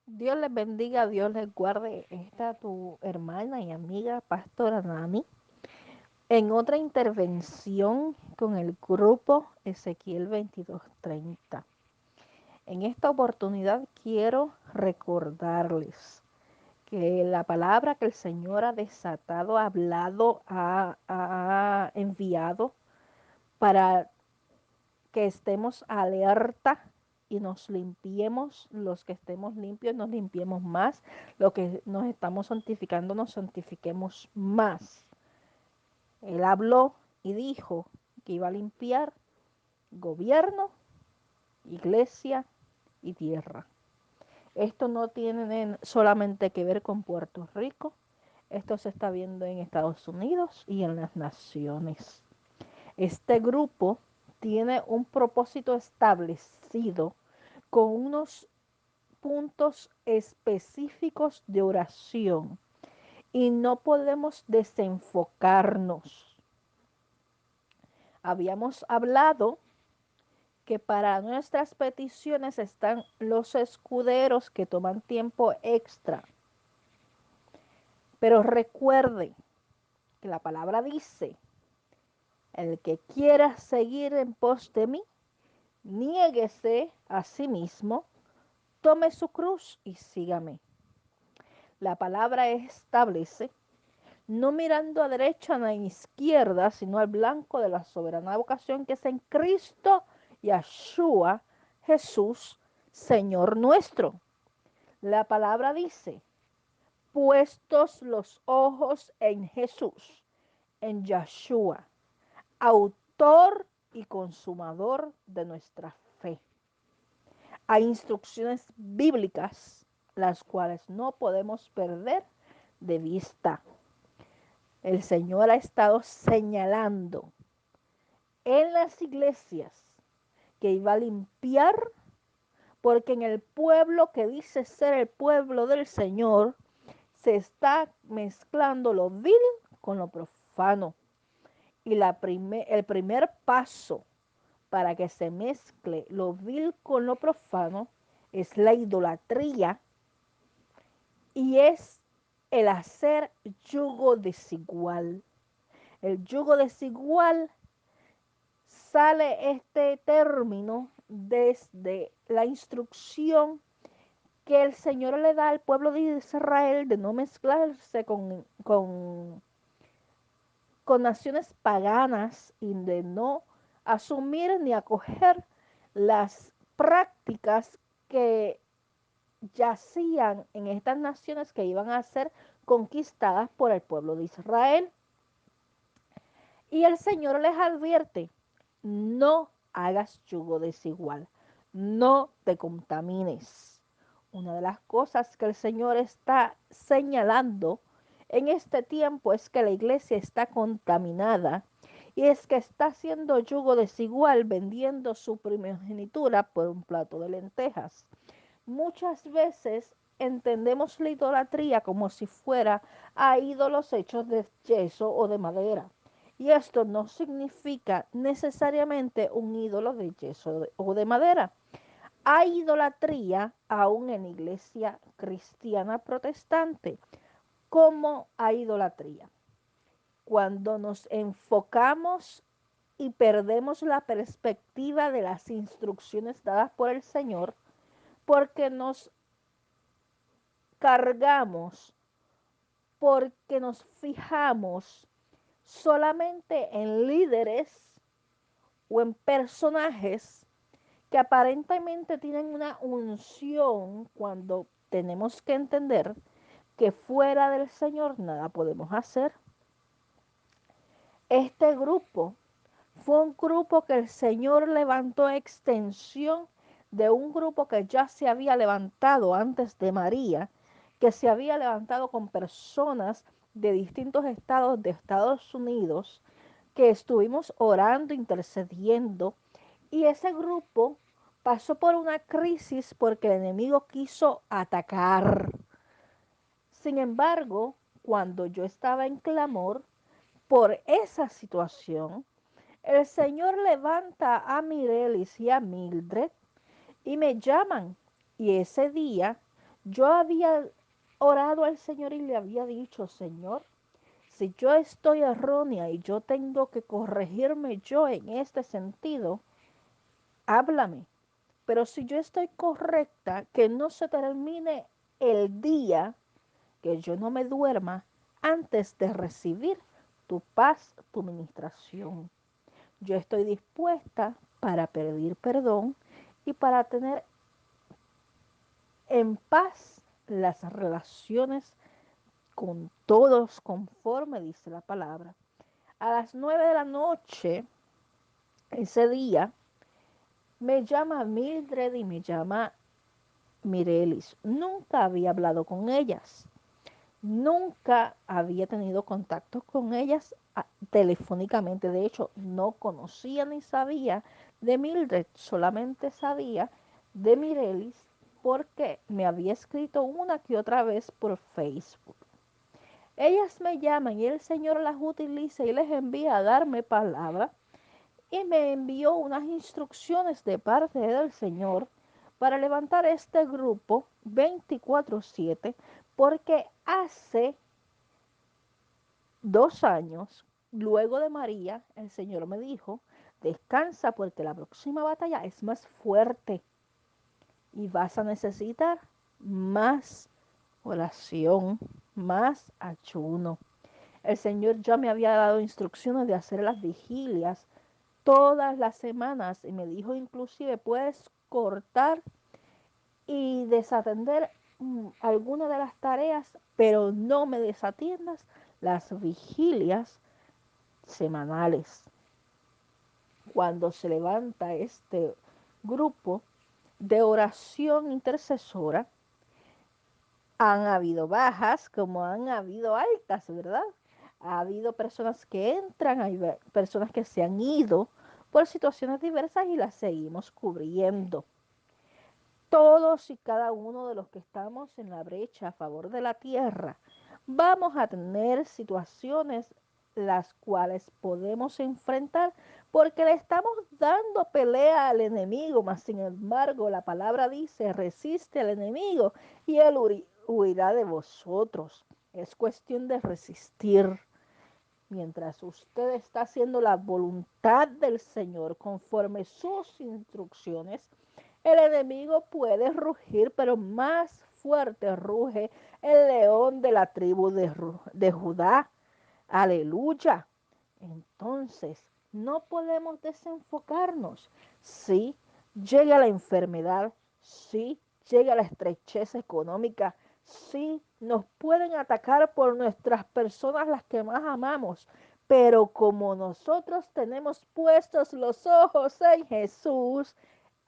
Dios les bendiga, Dios les guarde. Esta tu hermana y amiga, Pastora Nani, en otra intervención con el grupo Ezequiel 22:30. En esta oportunidad quiero recordarles que la palabra que el Señor ha desatado, ha hablado, ha enviado para que estemos alerta y nos limpiemos, los que estemos limpios nos limpiemos más, los que nos estamos santificando nos santifiquemos más. Él habló y dijo que iba a limpiar gobierno, iglesia y tierra. Esto no tiene solamente que ver con Puerto Rico, esto se está viendo en Estados Unidos y en las naciones. Este grupo tiene un propósito establecido con unos puntos específicos de oración y no podemos desenfocarnos. Habíamos hablado que para nuestras peticiones están los escuderos que toman tiempo extra. Pero recuerde que la palabra dice, el que quiera seguir en pos de mí, niéguese a sí mismo, tome su cruz y sígame. La palabra establece, no mirando a derecha ni a izquierda, sino al blanco de la soberana vocación que es en Cristo Yeshua, Jesús, Señor nuestro. La palabra dice, puestos los ojos en Jesús, en Yeshua, autor y consumador de nuestra fe. Hay instrucciones bíblicas las cuales no podemos perder de vista. El Señor ha estado señalando en las iglesias que iba a limpiar, porque en el pueblo que dice ser el pueblo del Señor se está mezclando lo vil con lo profano. Y el primer paso para que se mezcle lo vil con lo profano es la idolatría y es el hacer yugo desigual. El yugo desigual sale este término desde la instrucción que el Señor le da al pueblo de Israel de no mezclarse con naciones paganas y de no asumir ni acoger las prácticas que yacían en estas naciones que iban a ser conquistadas por el pueblo de Israel. Y el Señor les advierte, no hagas yugo desigual, no te contamines. Una de las cosas que el Señor está señalando en este tiempo es que la iglesia está contaminada y es que está haciendo yugo desigual vendiendo su primogenitura por un plato de lentejas. Muchas veces entendemos la idolatría como si fuera a ídolos hechos de yeso o de madera. Y esto no significa necesariamente un ídolo de yeso o de madera. Hay idolatría aún en la iglesia cristiana protestante. ¿Cómo hay idolatría? Cuando nos enfocamos y perdemos la perspectiva de las instrucciones dadas por el Señor, porque nos cargamos, porque nos fijamos solamente en líderes o en personajes que aparentemente tienen una unción, cuando tenemos que entender que fuera del Señor nada podemos hacer. Este grupo fue un grupo que el Señor levantó a extensión de un grupo que ya se había levantado antes de María, que se había levantado con personas de distintos estados de Estados Unidos, que estuvimos orando, intercediendo, y ese grupo pasó por una crisis porque el enemigo quiso atacar. Sin embargo, cuando yo estaba en clamor por esa situación, el Señor levanta a Mirelis y a Mildred y me llaman. Y ese día Yo había orado al Señor y le había dicho, Señor, si yo estoy errónea y yo tengo que corregirme yo en este sentido, háblame. Pero si yo estoy correcta, que no se termine el día, que yo no me duerma antes de recibir tu paz, tu ministración. Yo estoy dispuesta para pedir perdón y para tener en paz las relaciones con todos conforme dice la palabra. A las 9 de la noche, ese día, me llama Mildred y me llama Mirelis. Nunca había hablado con ellas. Nunca había tenido contacto con ellas telefónicamente. De hecho, no conocía ni sabía de Mildred. Solamente sabía de Mirelis porque me había escrito una que otra vez por Facebook. Ellas me llaman y el Señor las utiliza y les envía a darme palabra y me envió unas instrucciones de parte del Señor para levantar este grupo 24/7 porque hace 2 años, luego de María, el Señor me dijo, descansa porque la próxima batalla es más fuerte y vas a necesitar más oración, más ayuno. El Señor ya me había dado instrucciones de hacer las vigilias todas las semanas y me dijo inclusive puedes cortar y desatender alguna de las tareas, pero no me desatiendas las vigilias semanales. Cuando se levanta este grupo de oración intercesora, han habido bajas como han habido altas, ¿verdad? Ha habido personas que entran, hay personas que se han ido por situaciones diversas y las seguimos cubriendo. Todos y cada uno de los que estamos en la brecha a favor de la tierra, vamos a tener situaciones las cuales podemos enfrentar porque le estamos dando pelea al enemigo, mas sin embargo la palabra dice, resiste al enemigo y él huirá de vosotros. Es cuestión de resistir. Mientras usted está haciendo la voluntad del Señor conforme sus instrucciones, el enemigo puede rugir, pero más fuerte ruge el león de la tribu de Judá. Aleluya. Entonces, no podemos desenfocarnos. Sí, llega la enfermedad, sí, llega la estrechez económica, sí, nos pueden atacar por nuestras personas las que más amamos, pero como nosotros tenemos puestos los ojos en Jesús,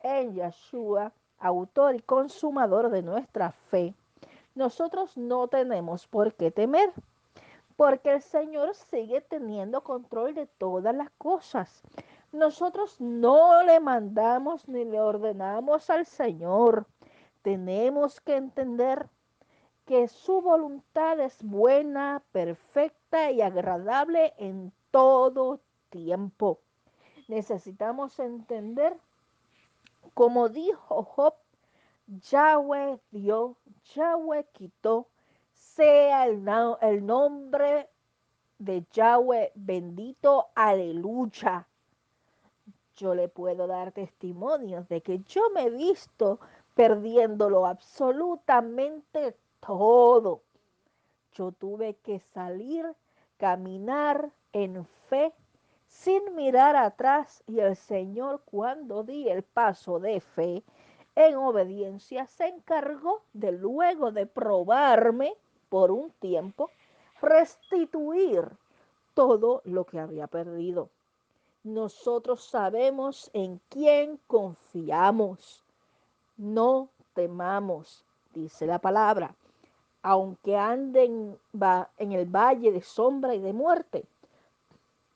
en Yeshua, autor y consumador de nuestra fe, nosotros no tenemos por qué temer porque el Señor sigue teniendo control de todas las cosas. Nosotros no le mandamos ni le ordenamos al Señor. Tenemos que entender que su voluntad es buena, perfecta y agradable en todo tiempo. Necesitamos entender, como dijo Job, Yahweh dio, Yahweh quitó, sea el nombre de Yahweh bendito, aleluya. Yo le puedo dar testimonios de que yo me he visto perdiéndolo absolutamente todo. Yo tuve que salir, caminar en fe, sin mirar atrás, y el Señor, cuando di el paso de fe, en obediencia, se encargó de luego de probarme por un tiempo, restituir todo lo que había perdido. Nosotros sabemos en quién confiamos. No temamos, dice la palabra, aunque anden en el valle de sombra y de muerte,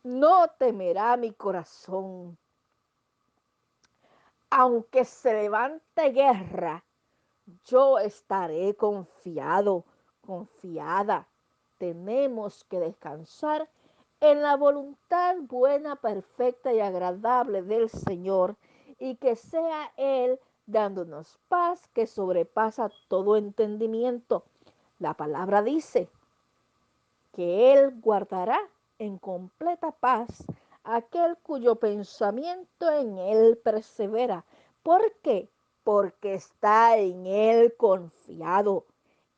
no temerá mi corazón. Aunque se levante guerra, yo estaré confiado, confiada. Tenemos que descansar en la voluntad buena, perfecta y agradable del Señor y que sea Él dándonos paz que sobrepasa todo entendimiento. La palabra dice que Él guardará en completa paz aquel cuyo pensamiento en Él persevera. ¿Por qué? Porque está en Él confiado.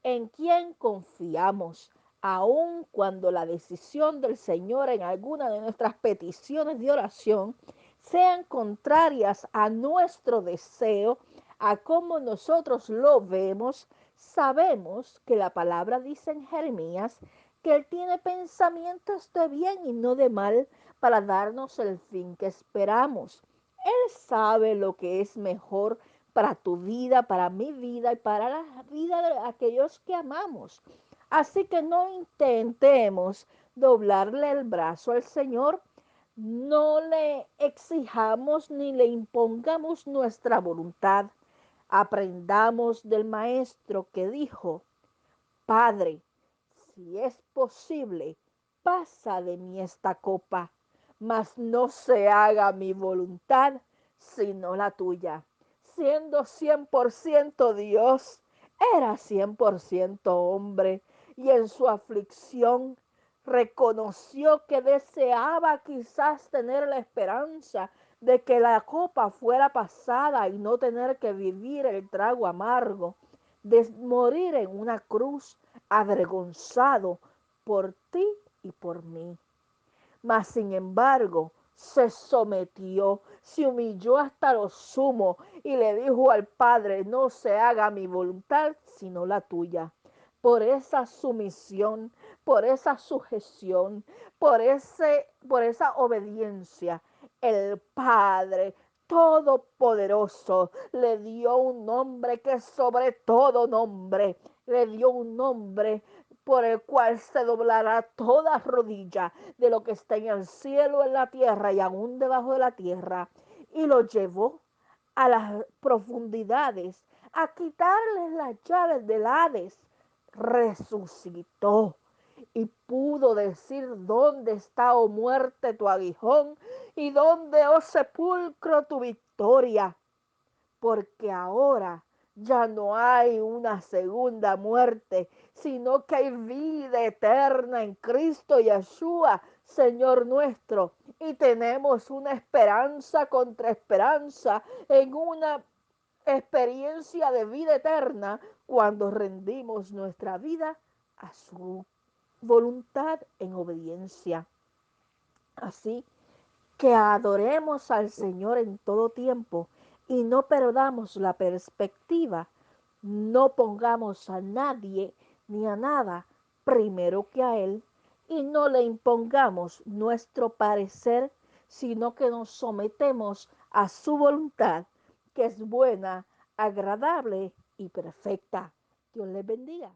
¿En quién confiamos? Aun cuando la decisión del Señor en alguna de nuestras peticiones de oración sean contrarias a nuestro deseo, a cómo nosotros lo vemos, sabemos que la palabra dice en Jeremías que Él tiene pensamientos de bien y no de mal para darnos el fin que esperamos. Él sabe lo que es mejor para tu vida, para mi vida y para la vida de aquellos que amamos. Así que no intentemos doblarle el brazo al Señor, no le exijamos ni le impongamos nuestra voluntad. Aprendamos del Maestro que dijo: Padre, si es posible, pasa de mí esta copa, mas no se haga mi voluntad, sino la tuya. Siendo 100% Dios, era 100% hombre, y en su aflicción reconoció que deseaba quizás tener la esperanza de que la copa fuera pasada y no tener que vivir el trago amargo de morir en una cruz avergonzado por ti y por mí. Mas sin embargo, se sometió, se humilló hasta lo sumo y le dijo al Padre: no se haga mi voluntad, sino la tuya. Por esa sumisión, por esa sujeción, por esa obediencia, el Padre Todopoderoso le dio un nombre que sobre todo nombre, le dio un nombre por el cual se doblará toda rodilla de lo que está en el cielo, en la tierra y aún debajo de la tierra, y lo llevó a las profundidades, a quitarles las llaves del Hades. Resucitó y pudo decir: ¿dónde está, oh muerte, tu aguijón? ¿Y dónde, oh sepulcro, tu victoria? Porque ahora ya no hay una segunda muerte, sino que hay vida eterna en Cristo Yeshua, Señor nuestro. Y tenemos una esperanza contra esperanza en una experiencia de vida eterna cuando rendimos nuestra vida a su voluntad en obediencia. Así que adoremos al Señor en todo tiempo y no perdamos la perspectiva. No pongamos a nadie ni a nada primero que a Él y no le impongamos nuestro parecer, sino que nos sometemos a su voluntad, que es buena, agradable y perfecta. Dios les bendiga.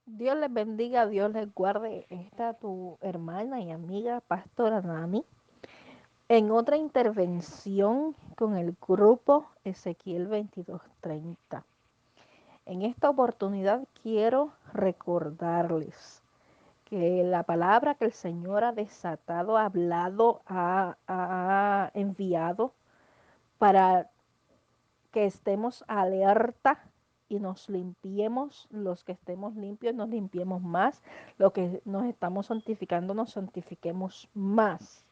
Dios les bendiga, Dios les guarde. Esta tu hermana y amiga, Pastora Nani, en otra intervención con el grupo Ezequiel 22:30. En esta oportunidad quiero recordarles que la palabra que el Señor ha desatado, ha hablado, ha enviado para que estemos alerta y nos limpiemos, los que estemos limpios nos limpiemos más, los que nos estamos santificando nos santifiquemos más.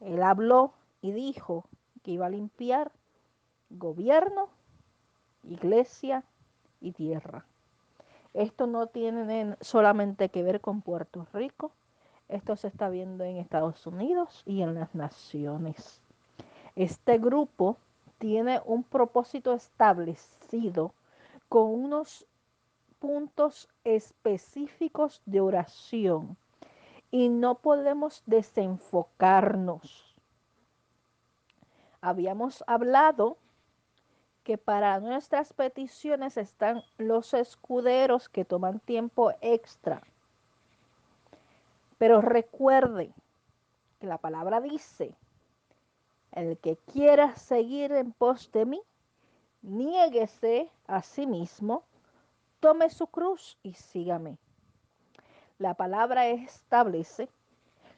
Él habló y dijo que iba a limpiar gobierno, iglesia y tierra. Esto no tiene solamente que ver con Puerto Rico, esto se está viendo en Estados Unidos y en las naciones. Este grupo tiene un propósito establecido con unos puntos específicos de oración y no podemos desenfocarnos. Habíamos hablado que para nuestras peticiones están los escuderos que toman tiempo extra. Pero recuerde que la palabra dice: el que quiera seguir en pos de mí, niéguese a sí mismo, tome su cruz y sígame. La palabra establece: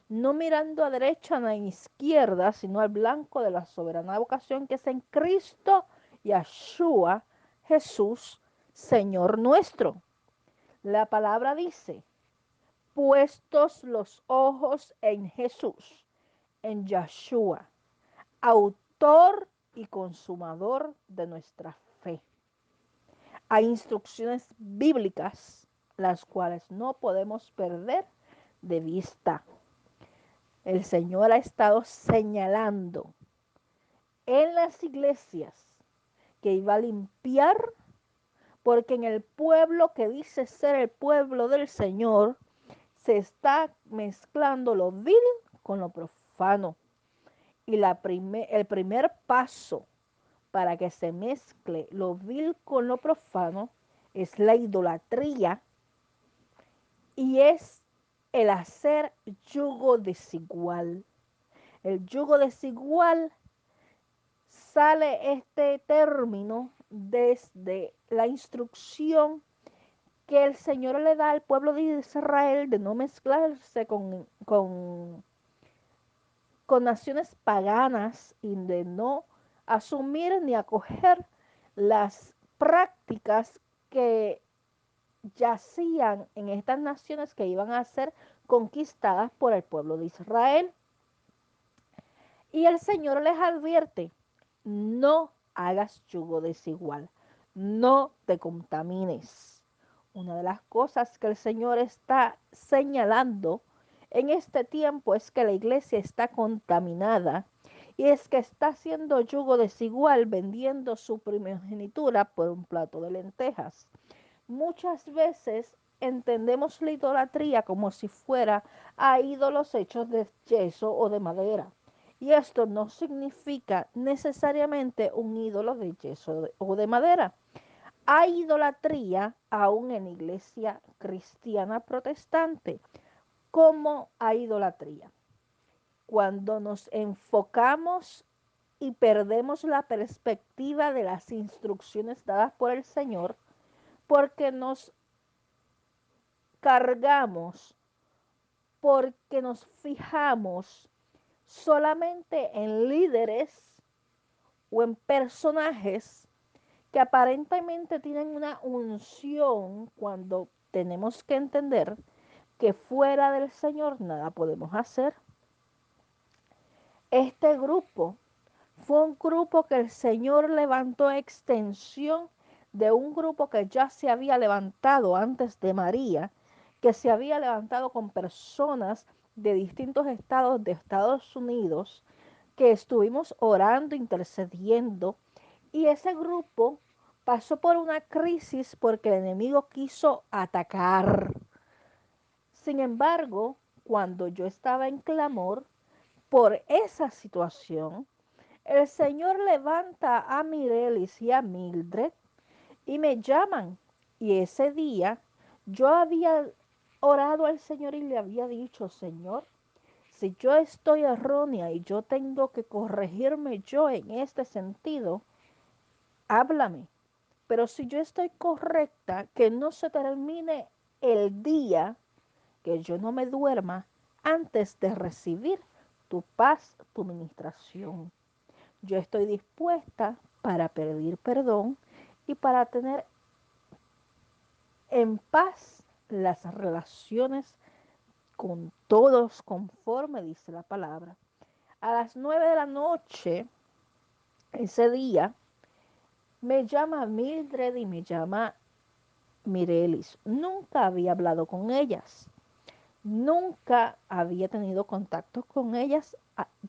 no mirando a derecha ni a izquierda, sino al blanco de la soberana vocación que es en Cristo Yeshua, Jesús, Señor nuestro. La palabra dice, puestos los ojos en Jesús, en Yeshua, autor y consumador de nuestra fe. Hay instrucciones bíblicas las cuales no podemos perder de vista. El Señor ha estado señalando en las iglesias que iba a limpiar, porque en el pueblo que dice ser el pueblo del Señor se está mezclando lo vil con lo profano. Y el primer paso para que se mezcle lo vil con lo profano es la idolatría y es el hacer yugo desigual. El yugo desigual sale este término desde la instrucción que el Señor le da al pueblo de Israel de no mezclarse con naciones paganas y de no asumir ni acoger las prácticas que yacían en estas naciones que iban a ser conquistadas por el pueblo de Israel. Y el Señor les advierte, no hagas yugo desigual, no te contamines. Una de las cosas que el Señor está señalando en este tiempo es que la iglesia está contaminada y es que está haciendo yugo desigual vendiendo su primogenitura por un plato de lentejas. Muchas veces entendemos la idolatría como si fuera a ídolos hechos de yeso o de madera. Y esto no significa necesariamente un ídolo de yeso o de madera. Hay idolatría aún en la iglesia cristiana protestante. ¿Cómo hay idolatría? Cuando nos enfocamos y perdemos la perspectiva de las instrucciones dadas por el Señor, porque nos cargamos, porque nos fijamos solamente en líderes o en personajes que aparentemente tienen una unción, cuando tenemos que entender que fuera del Señor nada podemos hacer. Este grupo fue un grupo que el Señor levantó a extensión de un grupo que ya se había levantado antes de María, que se había levantado con personas de distintos estados de Estados Unidos, que estuvimos orando, intercediendo, y ese grupo pasó por una crisis porque el enemigo quiso atacar. Sin embargo, cuando yo estaba en clamor por esa situación, el Señor levanta a Mirelis y a Mildred y me llaman. Y ese día yo había orado al Señor y le había dicho, Señor, si yo estoy errónea y yo tengo que corregirme yo en este sentido, háblame. Pero si yo estoy correcta, que no se termine el día, que yo no me duerma antes de recibir tu paz, tu ministración. Yo estoy dispuesta para pedir perdón y para tener en paz las relaciones con todos conforme dice la palabra. A las 9 de la noche, ese día, me llama Mildred y me llama Mirelis. Nunca había hablado con ellas. Nunca había tenido contacto con ellas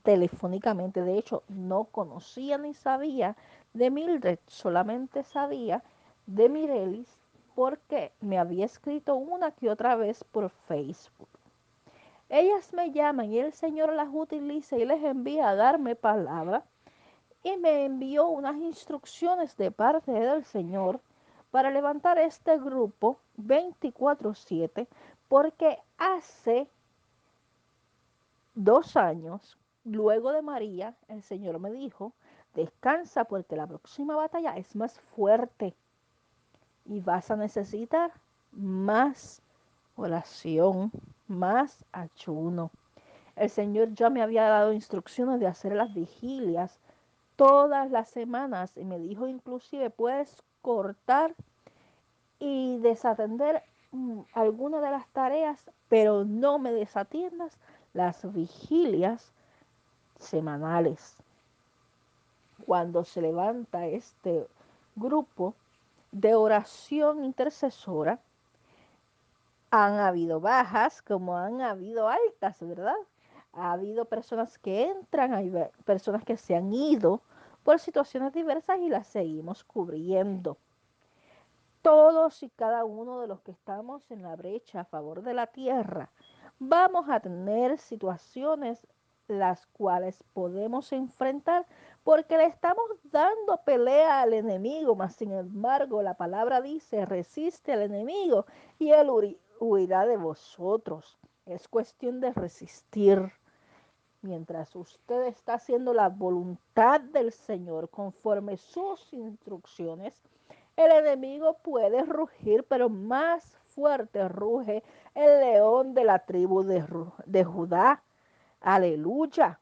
telefónicamente. De hecho, no conocía ni sabía de Mildred, solamente sabía de Mirelis porque me había escrito una que otra vez por Facebook. Ellas me llaman y el Señor las utiliza y les envía a darme palabra y me envió unas instrucciones de parte del Señor para levantar este grupo 24/7 porque hace 2 años, luego de María, el Señor me dijo, descansa porque la próxima batalla es más fuerte y vas a necesitar más oración, más ayuno. El Señor ya me había dado instrucciones de hacer las vigilias todas las semanas y me dijo inclusive puedes cortar y desatender alguna de las tareas, pero no me desatiendas las vigilias semanales. Cuando se levanta este grupo de oración intercesora, han habido bajas como han habido altas, ¿verdad? Ha habido personas que entran, hay personas que se han ido por situaciones diversas y las seguimos cubriendo. Todos y cada uno de los que estamos en la brecha a favor de la tierra, vamos a tener situaciones las cuales podemos enfrentar porque le estamos dando pelea al enemigo, mas sin embargo la palabra dice, resiste al enemigo y él huirá de vosotros. Es cuestión de resistir. Mientras usted está haciendo la voluntad del Señor conforme sus instrucciones, el enemigo puede rugir, pero más fuerte ruge el león de la tribu de Judá. Aleluya.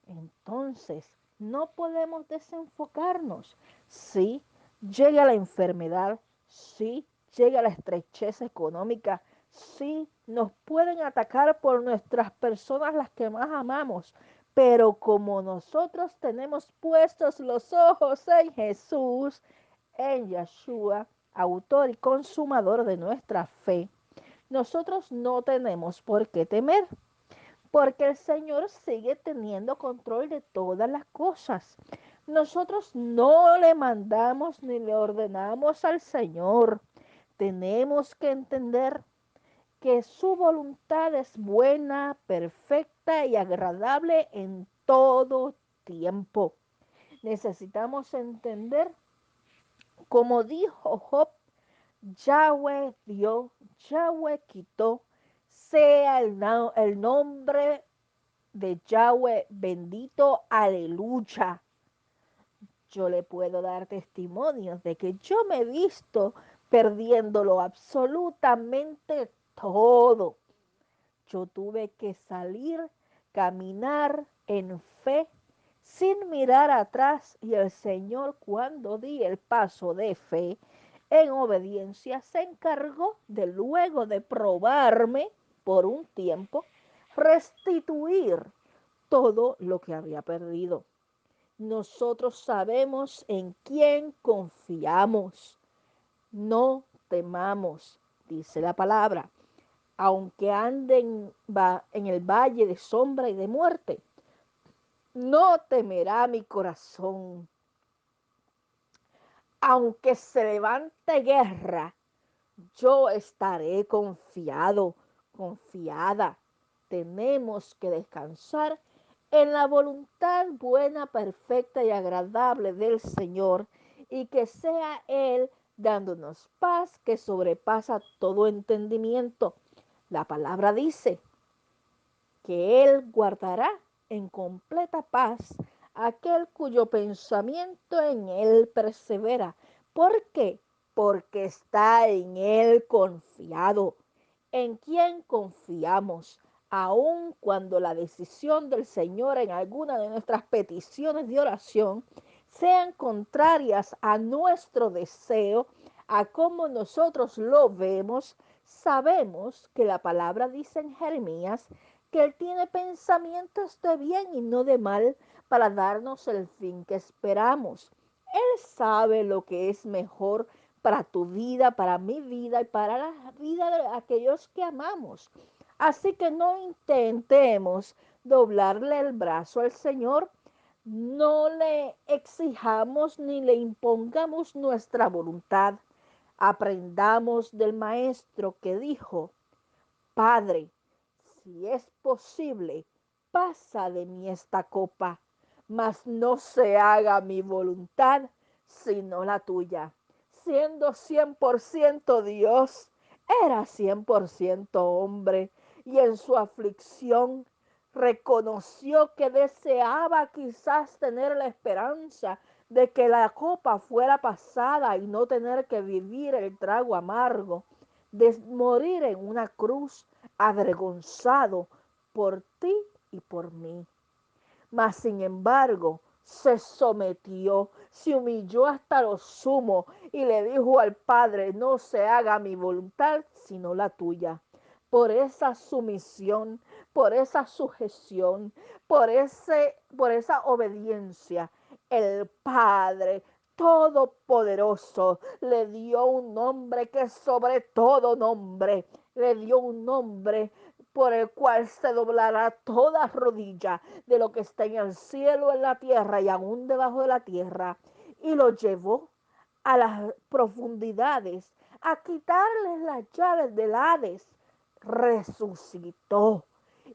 Entonces, no podemos desenfocarnos. Sí, llega la enfermedad, sí, llega la estrechez económica, sí, nos pueden atacar por nuestras personas las que más amamos, pero como nosotros tenemos puestos los ojos en Jesús, en Yeshua, autor y consumador de nuestra fe, nosotros no tenemos por qué temer porque el Señor sigue teniendo control de todas las cosas. Nosotros no le mandamos ni le ordenamos al Señor. Tenemos que entender que su voluntad es buena, perfecta y agradable en todo tiempo. Necesitamos entender, como dijo Job, Yahweh dio, Yahweh quitó, sea el nombre de Yahweh bendito, aleluya. Yo le puedo dar testimonios de que yo me he visto perdiéndolo absolutamente todo. Yo tuve que salir, caminar en fe, sin mirar atrás, y el Señor, cuando di el paso de fe, en obediencia, se encargó de luego de probarme por un tiempo, restituir todo lo que había perdido. Nosotros sabemos en quién confiamos. No temamos, dice la palabra, aunque anden en el valle de sombra y de muerte, no temerá mi corazón. Aunque se levante guerra, yo estaré confiado, confiada. Tenemos que descansar en la voluntad buena, perfecta y agradable del Señor y que sea Él dándonos paz que sobrepasa todo entendimiento. La palabra dice que Él guardará en completa paz aquel cuyo pensamiento en Él persevera. ¿Por qué? Porque está en Él confiado. ¿En quién confiamos? Aun cuando la decisión del Señor en alguna de nuestras peticiones de oración sean contrarias a nuestro deseo, a cómo nosotros lo vemos, sabemos que la palabra dice en Jeremías que Él tiene pensamientos de bien y no de mal para darnos el fin que esperamos. Él sabe lo que es mejor para tu vida, para mi vida y para la vida de aquellos que amamos. Así que no intentemos doblarle el brazo al Señor, no le exijamos ni le impongamos nuestra voluntad. Aprendamos del Maestro que dijo, Padre, si es posible, pasa de mí esta copa, mas no se haga mi voluntad, sino la tuya. Siendo 100% Dios, era 100% hombre, y en su aflicción reconoció que deseaba quizás tener la esperanza de que la copa fuera pasada y no tener que vivir el trago amargo de morir en una cruz avergonzado por ti y por mí. Mas, sin embargo, se sometió, se humilló hasta lo sumo y le dijo al Padre, no se haga mi voluntad, sino la tuya. Por esa sumisión, por esa sujeción, por esa obediencia, el Padre Todopoderoso le dio un nombre que sobre todo nombre, le dio un nombre por el cual se doblará toda rodilla de lo que está en el cielo, en la tierra y aún debajo de la tierra, y lo llevó a las profundidades, a quitarles las llaves del Hades. Resucitó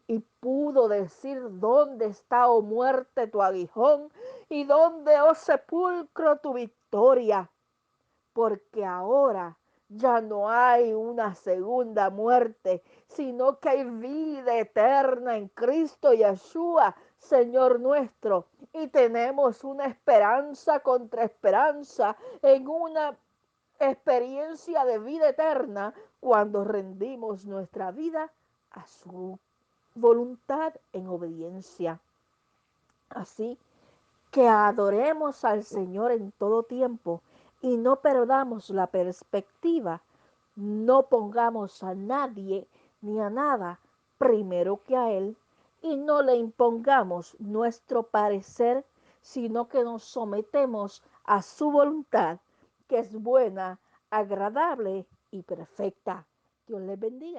y pudo decir: ¿dónde está, oh muerte, tu aguijón? ¿Y dónde, oh sepulcro, tu victoria? Porque ahora ya no hay una segunda muerte, sino que hay vida eterna en Cristo Yeshua, Señor nuestro. Y tenemos una esperanza contra esperanza, en una experiencia de vida eterna, cuando rendimos nuestra vida a su voluntad en obediencia. Así que adoremos al Señor en todo tiempo y no perdamos la perspectiva. No pongamos a nadie ni a nada primero que a Él, y no le impongamos nuestro parecer, sino que nos sometemos a su voluntad, que es buena, agradable y perfecta. Dios les bendiga.